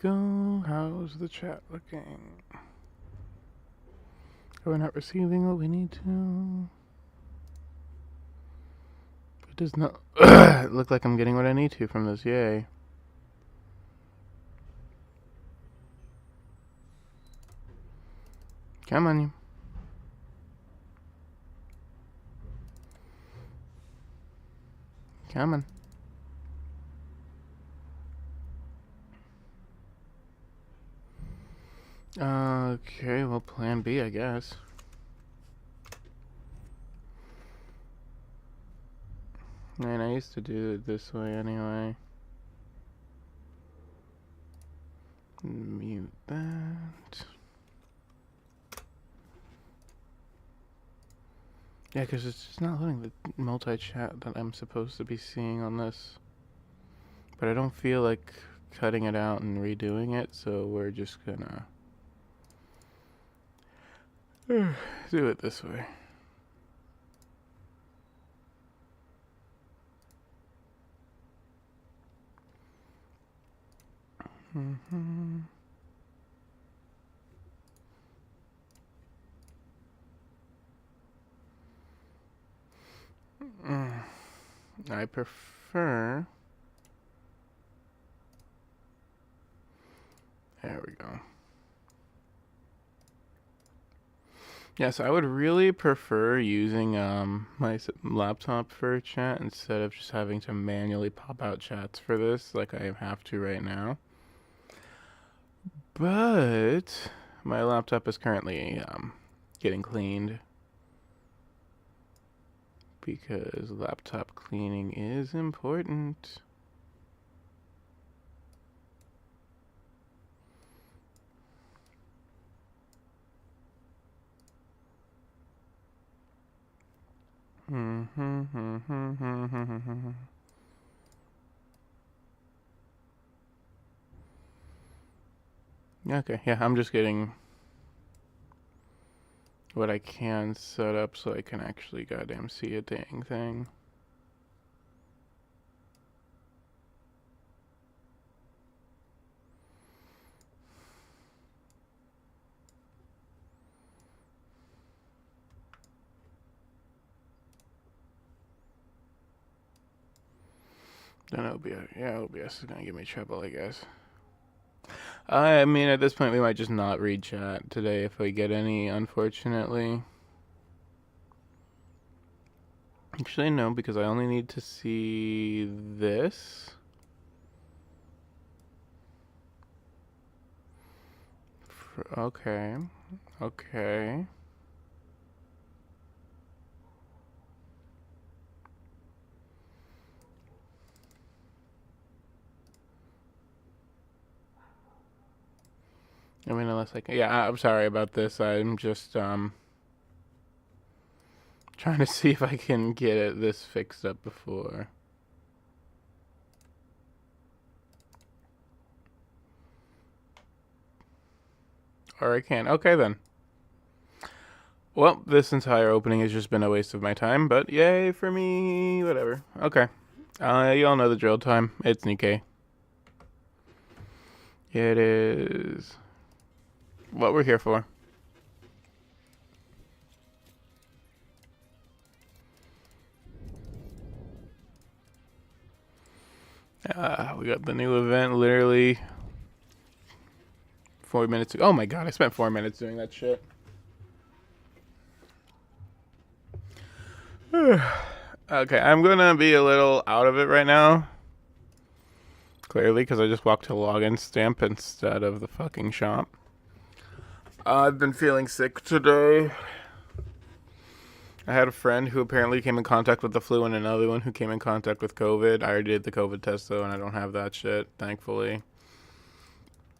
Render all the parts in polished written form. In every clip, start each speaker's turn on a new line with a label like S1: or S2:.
S1: go. How's the chat looking? We're not receiving what we need to. It does not look like I'm getting what I need to from this. Yay. Come on, you. Come on. Okay, well, plan B, I guess. Man, I used to do it this way anyway. Mute that. Yeah, because it's just not loading the multi-chat that I'm supposed to be seeing on this. But I don't feel like cutting it out and redoing it, so we're just gonna do it this way. I prefer... There we go. Yes, I would really prefer using my laptop for chat instead of just having to manually pop out chats for this like I have to right now. But my laptop is currently getting cleaned because laptop cleaning is important. Okay, yeah, I'm just getting what I can set up so I can actually goddamn see a dang thing. Then OBS is gonna give me trouble, I guess. I mean, at this point, we might just not read chat today if we get any, unfortunately. Actually, no, because I only need to see this. Okay. Okay. I mean, unless I can... Yeah, I'm sorry about this. I'm just, trying to see if I can get this fixed up before. Or I can. Okay, then. Well, this entire opening has just been a waste of my time, but yay for me. Whatever. Okay. You all know the drill time. It's Nikke. It is what we're here for. We got the new event literally 4 minutes ago. Oh my god, I spent 4 minutes doing that shit. Okay, I'm gonna be a little out of it right now. Clearly, because I just walked to login stamp instead of the fucking shop. I've been feeling sick today. I had a friend who apparently came in contact with the flu and another one who came in contact with COVID. I already did the COVID test though, and I don't have that shit, thankfully.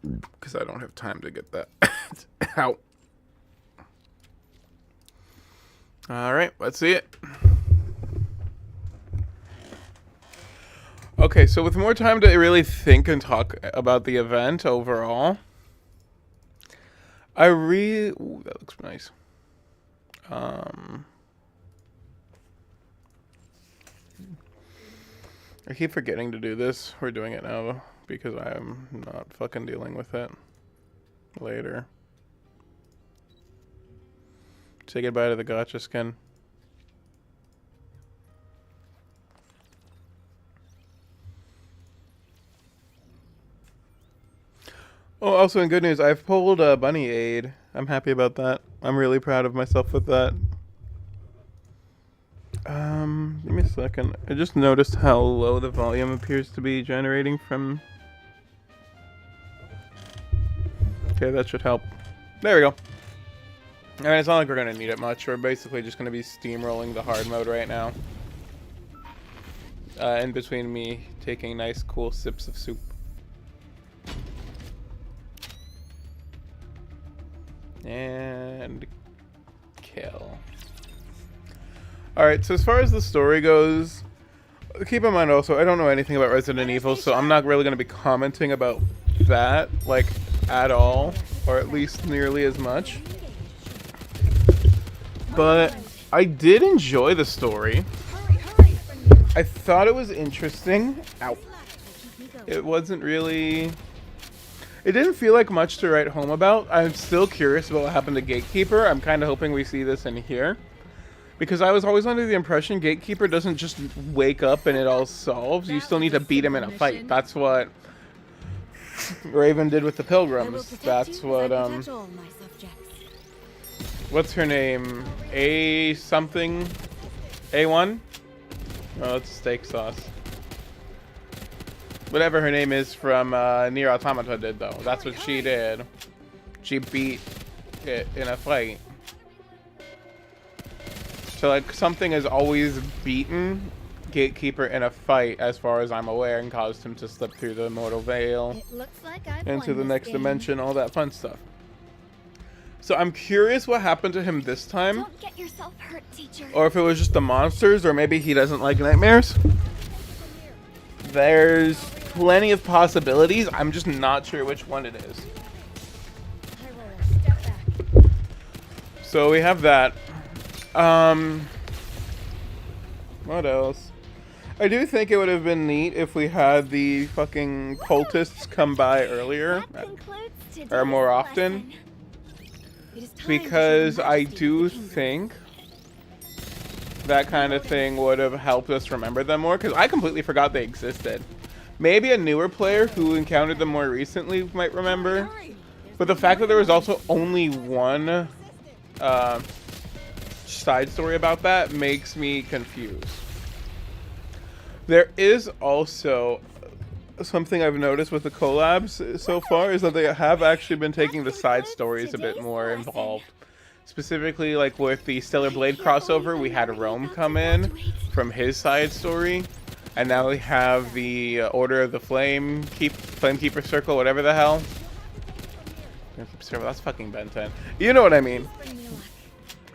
S1: Because I don't have time to get that out. Alright, let's see it. Okay, so with more time to really think and talk about the event overall, ooh, that looks nice. I keep forgetting to do this. We're doing it now, though. because I'm not fucking dealing with it later. Say goodbye to the gotcha skin. Oh, also in good news, I've pulled a bunny aid. I'm happy about that. I'm really proud of myself with that. Give me a second. I just noticed how low the volume appears to be generating from... Okay, that should help. There we go. I mean, it's not like we're going to need it much. We're basically just going to be steamrolling the hard mode right now. In between me taking nice, cool sips of soup. And kill. Alright, so as far as the story goes, keep in mind also, I don't know anything about Resident Evil, so I'm not really going to be commenting about that, like, at all, or at least nearly as much. But I did enjoy the story. I thought it was interesting. Ow. It wasn't really... It didn't feel like much to write home about. I'm still curious about what happened to Gatekeeper. I'm kind of hoping we see this in here. Because I was always under the impression Gatekeeper doesn't just wake up and it all solves. You still need to beat him in a fight. That's what Raven did with the Pilgrims. That's what, what's her name? A something? A1? Oh, it's steak sauce. Whatever her name is from Nier Automata did, though. That's what she did. She beat it in a fight. So, like, something has always beaten Gatekeeper in a fight, as far as I'm aware, and caused him to slip through the Immortal Veil into the next dimension, all that fun stuff. So I'm curious what happened to him this time.
S2: Don't get yourself hurt, teacher.
S1: Or if it was just the monsters, or maybe he doesn't like nightmares. There's plenty of possibilities. I'm just not sure which one it is. So we have that. What else? I do think it would have been neat if we had the fucking cultists come by earlier. Or more often. Because I do think that kind of thing would have helped us remember them more, because I completely forgot they existed. Maybe a newer player who encountered them more recently might remember, but the fact that there was also only one side story about that makes me confused. There is also something I've noticed with the collabs so far, is that they have actually been taking the side stories a bit more involved. Specifically, like with the Stellar Blade crossover, we had Rome come in from his side story, and now we have the Order of the Flamekeeper Circle, whatever the hell. That's fucking Ben 10. You know what I mean.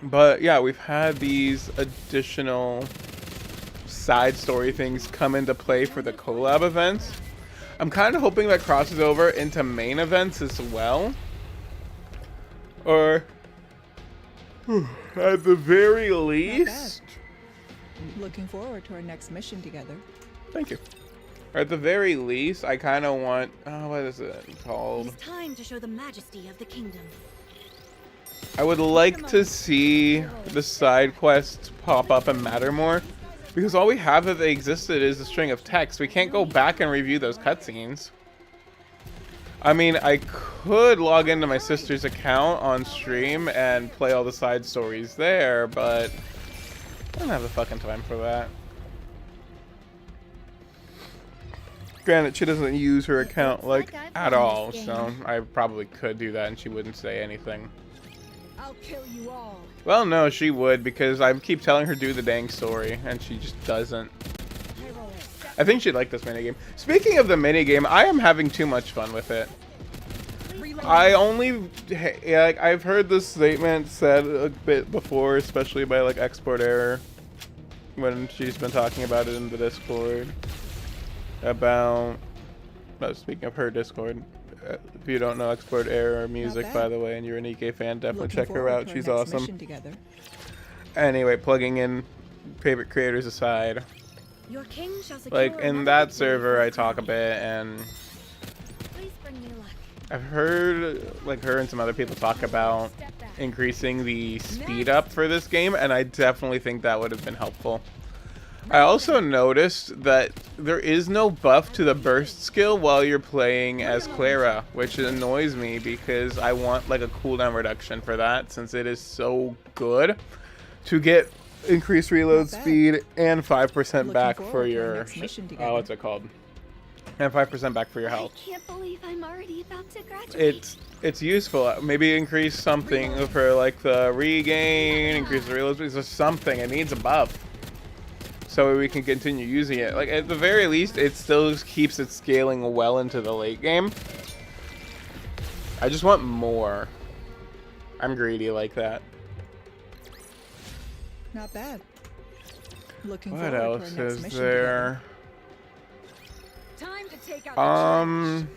S1: But yeah, we've had these additional side story things come into play for the collab events. I'm kind of hoping that crosses over into main events as well. Or at the very least,
S3: looking forward to our next mission together.
S1: Thank you. Or at the very least, I kind of want, what is it called?
S2: It's time to show the majesty of the kingdom.
S1: I would like to see the side quests pop up and matter more, because all we have that they existed is a string of text. We can't go back and review those cutscenes. I mean, I could log into my sister's account on stream and play all the side stories there, but I don't have the fucking time for that. Granted, she doesn't use her account, like, at all, so I probably could do that and she wouldn't say anything.
S3: I'll kill you all.
S1: Well, no, she would, because I keep telling her do the dang story, and she just doesn't. I think she'd like this minigame. Speaking of the minigame, I am having too much fun with it. I only, like, I've heard this statement said a bit before, especially by, like, Export Error, when she's been talking about it in the Discord. About, no, speaking of her Discord, if you don't know Export Error music, by the way, and you're a Nikke fan, definitely check her out. She's awesome. Anyway, plugging in favorite creators aside,
S2: Your king shall
S1: like in that server I talk a bit, and I've heard like her and some other people talk about increasing the speed up for this game, and I definitely think that would have been helpful. I also noticed that there is no buff to the burst skill while you're playing as Clara, which annoys me because I want like a cooldown reduction for that, since it is so good to get increased reload speed and 5% back for your what's it called? And 5% back for your health.
S2: I can't believe I'm already about to graduate.
S1: It's useful. Maybe increase something for like the regain, increase the reload speed, or something. It needs a buff, so we can continue using it. Like at the very least, it still keeps it scaling well into the late game. I just want more. I'm greedy like that.
S3: Not bad. Looking
S1: What
S3: forward to our
S1: else
S3: next
S1: is
S3: mission
S1: there?
S3: Time to take out the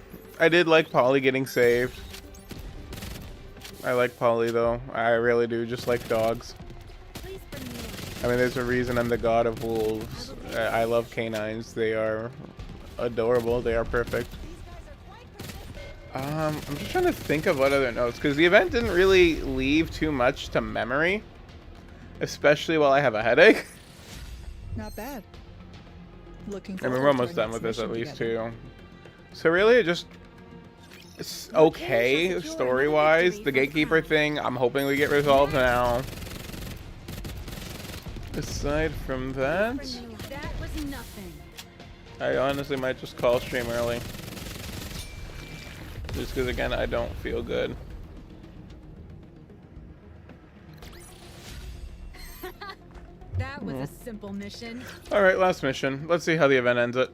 S1: I did like Polly getting saved. I like Polly though. I really do, just like dogs.
S2: Please bring me in.
S1: I mean, there's a reason I'm the god of wolves. I love canines. They are adorable. They are perfect. I'm just trying to think of what other notes, because the event didn't really leave too much to memory, especially while I have a headache.
S3: Not bad. Looking
S1: I
S3: forward
S1: mean, we're almost
S3: to our
S1: done with
S3: next
S1: this at
S3: mission
S1: least
S3: together.
S1: too. So really, it's okay story-wise. The gatekeeper thing, I'm hoping we get resolved now. Aside from that,
S2: That was nothing.
S1: I honestly might just call stream early. Just because, again, I don't feel good.
S4: That was a simple mission.
S1: Alright, last mission. Let's see how the event ends it.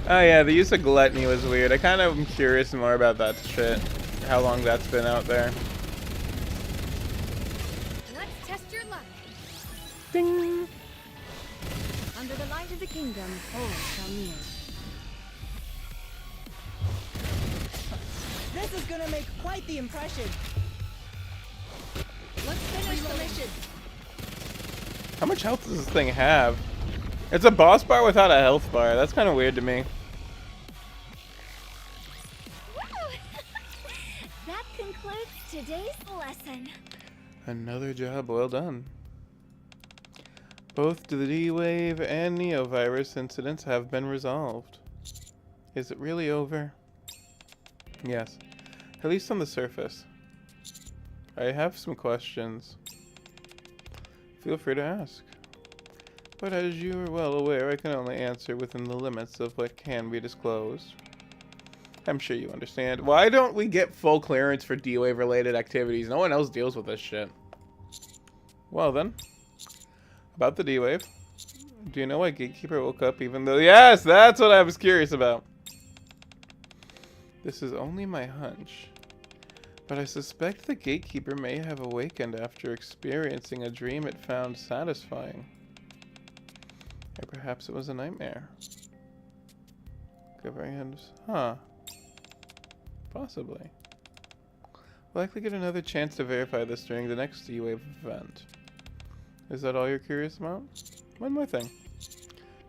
S1: Oh yeah, the use of gluttony was weird. I kind of am curious more about that shit. How long that's been out there.
S2: Let's test your luck.
S1: Ding!
S2: Under the light of the kingdom, all shall kneel.
S3: This is gonna make quite the impression.
S2: Let's finish the mission.
S1: How much health does this thing have? It's a boss bar without a health bar. That's kind of weird to me.
S2: Woo! That concludes today's lesson.
S1: Another job well done. Both the D-Wave and Neovirus incidents have been resolved. Is it really over? Yes. At least on the surface. I have some questions. Feel free to ask. But as you are well aware, I can only answer within the limits of what can be disclosed. I'm sure you understand. Why don't we get full clearance for D-Wave related activities? No one else deals with this shit. Well then. About the D-Wave. Do you know why Gatekeeper woke up even though... Yes! That's what I was curious about. This is only my hunch. But I suspect the Gatekeeper may have awakened after experiencing a dream it found satisfying. Or perhaps it was a nightmare. Huh. Possibly. We'll likely get another chance to verify this during the next D-Wave event. Is that all you're curious about? One more thing.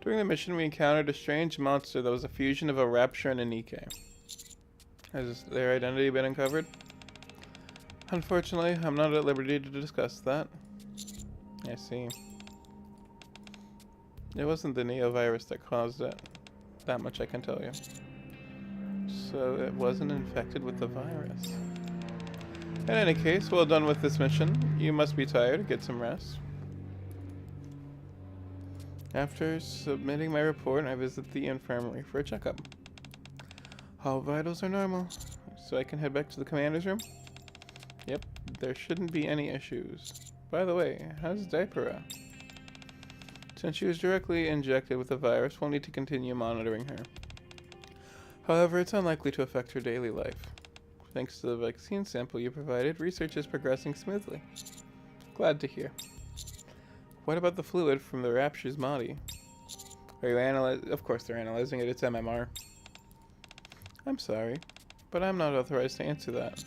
S1: During the mission, we encountered a strange monster that was a fusion of a Rapture and a Nikke. Has their identity been uncovered? Unfortunately, I'm not at liberty to discuss that. I see. It wasn't the Neovirus that caused it. That much I can tell you. So it wasn't infected with the virus. In any case, well done with this mission. You must be tired. Get some rest. After submitting my report, I visit the infirmary for a checkup. All vitals are normal, so I can head back to the commander's room? Yep, there shouldn't be any issues. By the way, how's Diapera? Since she was directly injected with the virus, we'll need to continue monitoring her. However, it's unlikely to affect her daily life. Thanks to the vaccine sample you provided, research is progressing smoothly. Glad to hear. What about the fluid from the Rapture's body? Are you analyzing? Of course they're analyzing it, it's MMR. I'm sorry, but I'm not authorized to answer that.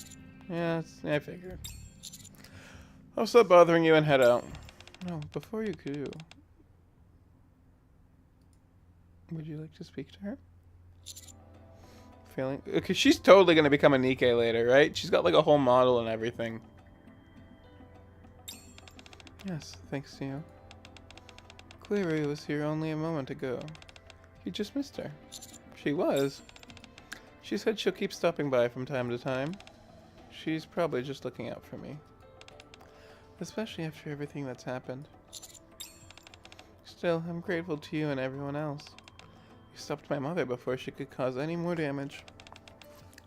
S1: Yeah, I figured. I'll stop bothering you and head out. No, before you do. Would you like to speak to her? Feeling... Okay, she's totally going to become a Nikke later, right? She's got like a whole model and everything. Yes, thanks to you. Query was here only a moment ago. You just missed her. She was. She said she'll keep stopping by from time to time. She's probably just looking out for me. Especially after everything that's happened. Still, I'm grateful to you and everyone else. You stopped my mother before she could cause any more damage.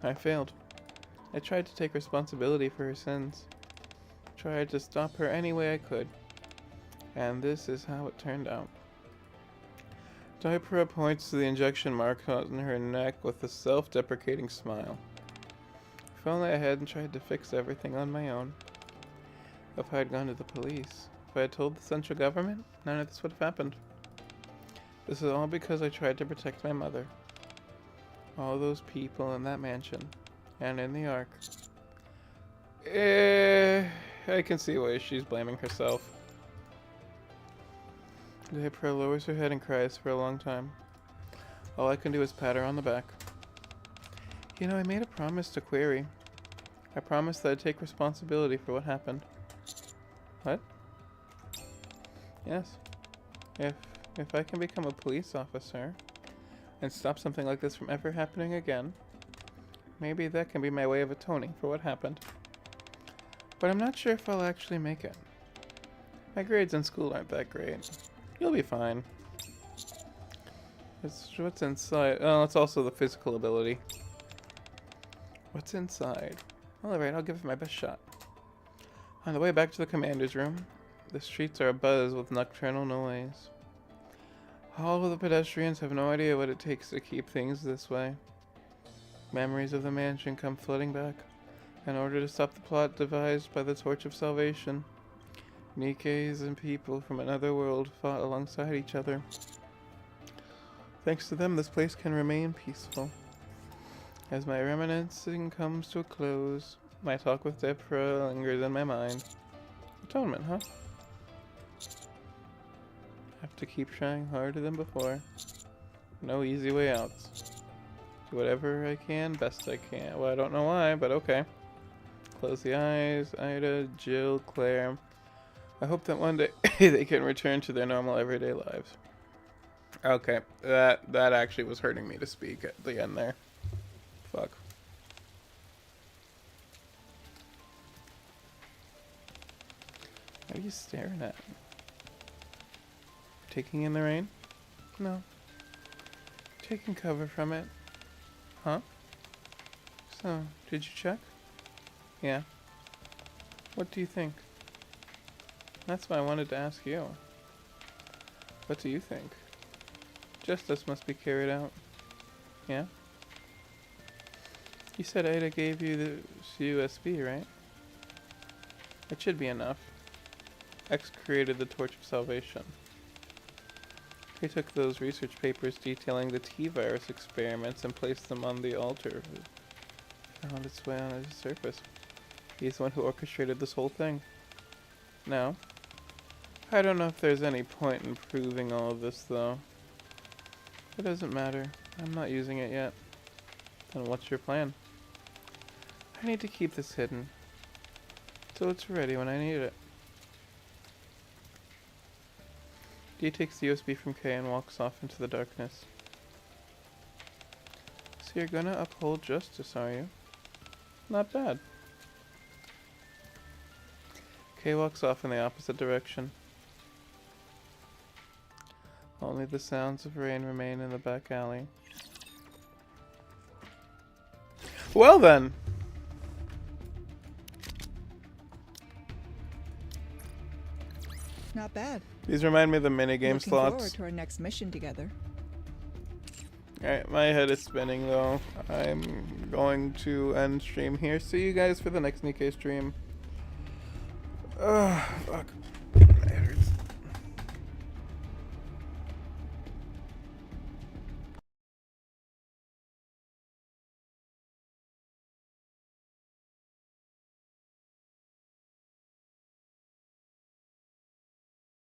S1: I failed. I tried to take responsibility for her sins. Tried to stop her any way I could. And this is how it turned out. Daipra points to the injection mark on her neck with a self-deprecating smile. If only I hadn't tried to fix everything on my own. If I had gone to the police, if I had told the central government, none of this would have happened. This is all because I tried to protect my mother. All those people in that mansion, and in the Ark. I can see why she's blaming herself. Daipra lowers her head and cries for a long time. All I can do is pat her on the back. You know, I made a promise to Query. I promised that I'd take responsibility for what happened. What? Yes. If I can become a police officer and stop something like this from ever happening again, maybe that can be my way of atoning for what happened. But I'm not sure if I'll actually make it. My grades in school aren't that great. You'll be fine. What's inside? Oh, it's also the physical ability. What's inside? Alright, I'll give it my best shot. On the way back to the commander's room, the streets are abuzz with nocturnal noise. All of the pedestrians have no idea what it takes to keep things this way. Memories of the mansion come flooding back. In order to stop the plot devised by the Torch of Salvation, Nikkes and people from another world fought alongside each other. Thanks to them, this place can remain peaceful. As my reminiscing comes to a close, my talk with Daipra lingers in my mind. Atonement, huh? Have to keep trying harder than before. No easy way outs. Do whatever I can, best I can. Well, I don't know why, but okay. Close the eyes. Ida, Jill, Claire. I hope that one day they can return to their normal everyday lives. Okay, that actually was hurting me to speak at the end there. Fuck. What are you staring at? Taking in the rain? No. Taking cover from it. Huh? So, did you check? Yeah. What do you think? That's why I wanted to ask you. What do you think? Justice must be carried out. Yeah? You said Ada gave you the USB, right? It should be enough. X created the Torch of Salvation. He took those research papers detailing the T-virus experiments and placed them on the altar. Found its way on his surface. He's the one who orchestrated this whole thing. Now, I don't know if there's any point in proving all of this, though. It doesn't matter. I'm not using it yet. Then what's your plan? I need to keep this hidden, so it's ready when I need it. D takes the USB from K and walks off into the darkness. So you're gonna uphold justice, are you? Not bad. K walks off in the opposite direction. Only the sounds of rain remain in the back alley. Well then!
S3: Not bad.
S1: These remind me of the minigame
S3: Looking
S1: slots.
S3: forward to our next mission together.
S1: Alright, my head is spinning though. I'm going to end stream here. See you guys for the next Nikke stream. Fuck.